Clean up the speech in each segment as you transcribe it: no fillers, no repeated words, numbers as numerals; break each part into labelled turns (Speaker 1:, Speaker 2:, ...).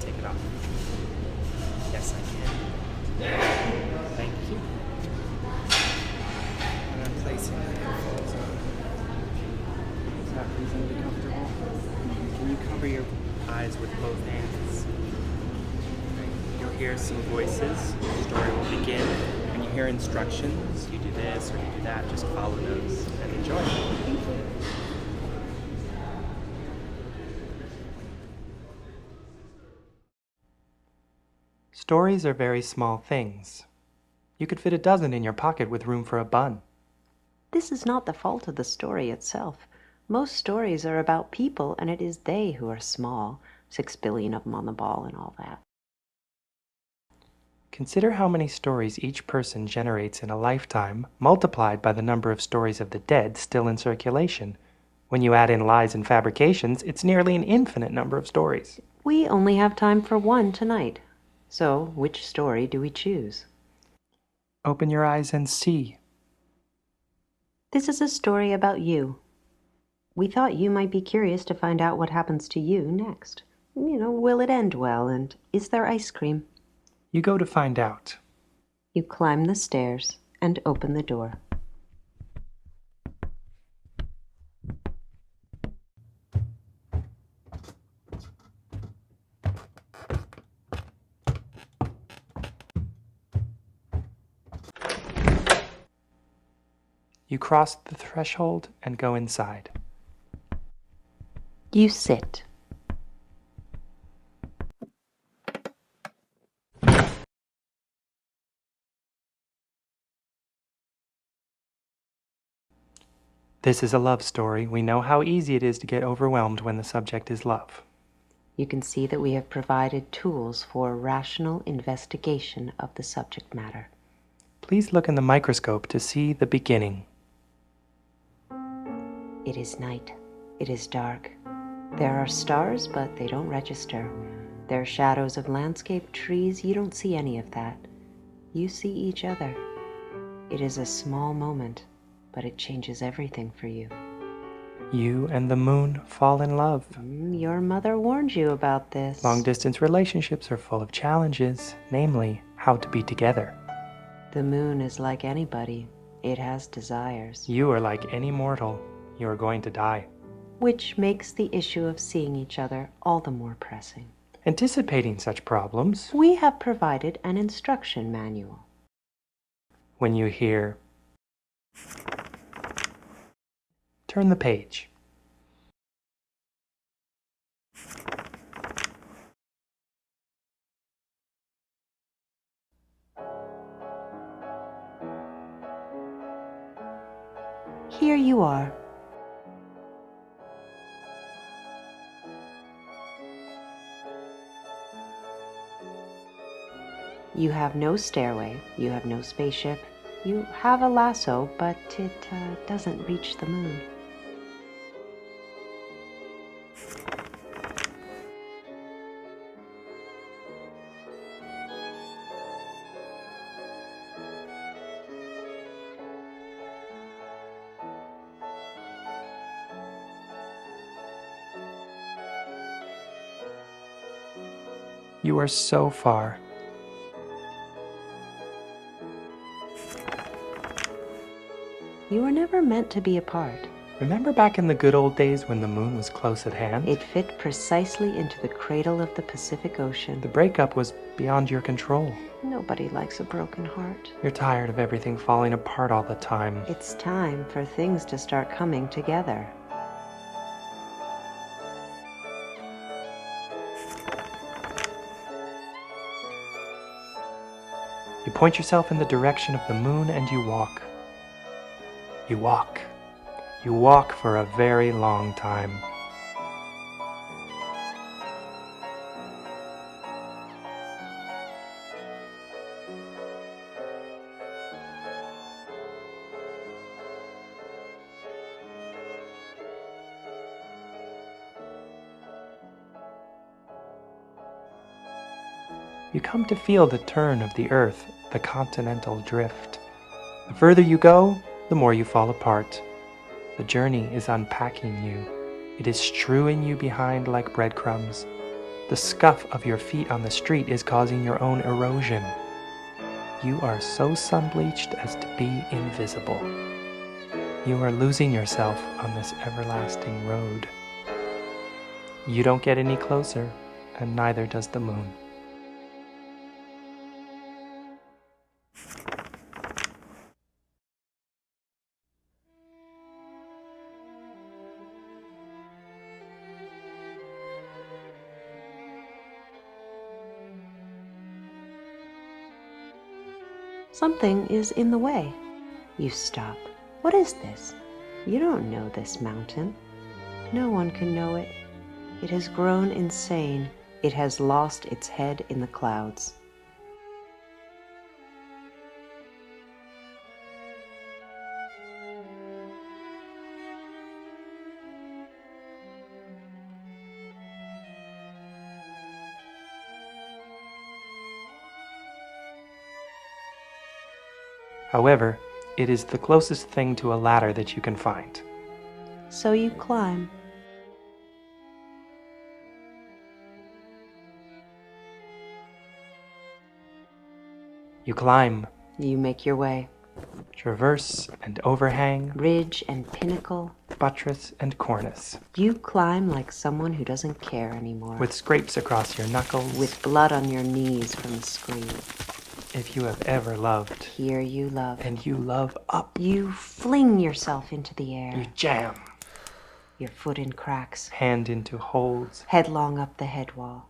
Speaker 1: take it off. Yes, I can. Thank you. And I'm placing the headphones on. Is that reasonably comfortable? Can you cover your eyes with both hands? You'll hear some voices. The story will begin. When you hear instructions, you do this or you do that, just follow those and enjoy. Stories are very small things. You could fit a dozen in your pocket with room for a bun.
Speaker 2: This is not the fault of the story itself. Most stories are about people, and it is they who are small. 6 billion of them on the ball and all that.
Speaker 1: Consider how many stories each person generates in a lifetime, multiplied by the number of stories of the dead still in circulation. When you add in lies and fabrications, it's nearly an infinite number of stories.
Speaker 2: We only have time for one tonight. So, which story do we choose?
Speaker 1: Open your eyes and see.
Speaker 2: This is a story about you. We thought you might be curious to find out what happens to you next. Will it end well, and is there ice cream?
Speaker 1: You go to find out.
Speaker 2: You climb the stairs and open the door.
Speaker 1: You cross the threshold and go inside.
Speaker 2: You sit.
Speaker 1: This is a love story. We know how easy it is to get overwhelmed when the subject is love.
Speaker 2: You can see that we have provided tools for rational investigation of the subject matter.
Speaker 1: Please look in the microscope to see the beginning.
Speaker 2: It is night. It is dark. There are stars, but they don't register. There are shadows of landscape, trees. You don't see any of that. You see each other. It is a small moment, but it changes everything for you.
Speaker 1: You and the moon fall in love.
Speaker 2: Your mother warned you about this.
Speaker 1: Long-distance relationships are full of challenges, namely, how to be together.
Speaker 2: The moon is like anybody. It has desires.
Speaker 1: You are like any mortal. You are going to die.
Speaker 2: Which makes the issue of seeing each other all the more pressing.
Speaker 1: Anticipating such problems,
Speaker 2: We have provided an instruction manual.
Speaker 1: when you hear, turn the page.
Speaker 2: Here you are. You have no stairway, you have no spaceship, you have a lasso, but it doesn't reach the moon.
Speaker 1: You are so far.
Speaker 2: You were never meant to be apart.
Speaker 1: Remember back in the good old days when the moon was close at hand?
Speaker 2: It fit precisely into the cradle of the Pacific Ocean.
Speaker 1: The breakup was beyond your control.
Speaker 2: Nobody likes a broken heart.
Speaker 1: You're tired of everything falling apart all the time.
Speaker 2: It's time for things to start coming together.
Speaker 1: You point yourself in the direction of the moon and you walk. You walk. You walk for a very long time. You come to feel the turn of the earth, the continental drift. The further you go, the more you fall apart. The journey is unpacking you. It is strewing you behind like breadcrumbs. The scuff of your feet on the street is causing your own erosion. You are so sun-bleached as to be invisible. You are losing yourself on this everlasting road. You don't get any closer, and neither does the moon.
Speaker 2: Something is in the way. You stop. What is this? You don't know this mountain. No one can know it. It has grown insane. It has lost its head in the clouds.
Speaker 1: However, it is the closest thing to a ladder that you can find.
Speaker 2: So you climb.
Speaker 1: You climb,
Speaker 2: You make your way.
Speaker 1: traverse and overhang,
Speaker 2: Ridge and pinnacle.
Speaker 1: buttress and cornice,
Speaker 2: You climb like someone who doesn't care anymore.
Speaker 1: with scrapes across your knuckles.
Speaker 2: With blood on your knees from the scream.
Speaker 1: If you have ever loved,
Speaker 2: Here you love.
Speaker 1: and you love up,
Speaker 2: You fling yourself into the
Speaker 1: you
Speaker 2: air.
Speaker 1: jam,
Speaker 2: Your foot in cracks.
Speaker 1: hand into holes.
Speaker 2: Headlong up the head wall.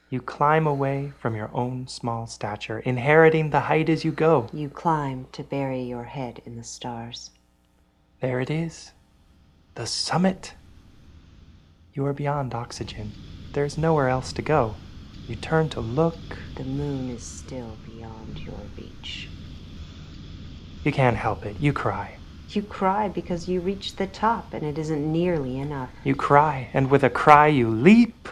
Speaker 1: You climb away from your own small stature, inheriting the height as you go.
Speaker 2: You climb to bury your head in the stars.
Speaker 1: There it is, the summit. You are beyond oxygen. There's nowhere else to go. You turn to look.
Speaker 2: The moon is still beyond your reach.
Speaker 1: You can't help it. You cry.
Speaker 2: You cry because you reach the top and it isn't nearly enough.
Speaker 1: You cry, and with a cry you leap.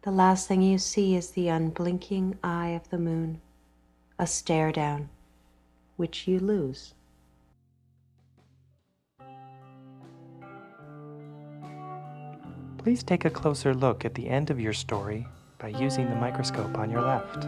Speaker 2: The last thing you see is the unblinking eye of the moon, a stare down, which you lose.
Speaker 1: Please take a closer look at the end of your story by using the microscope on your left.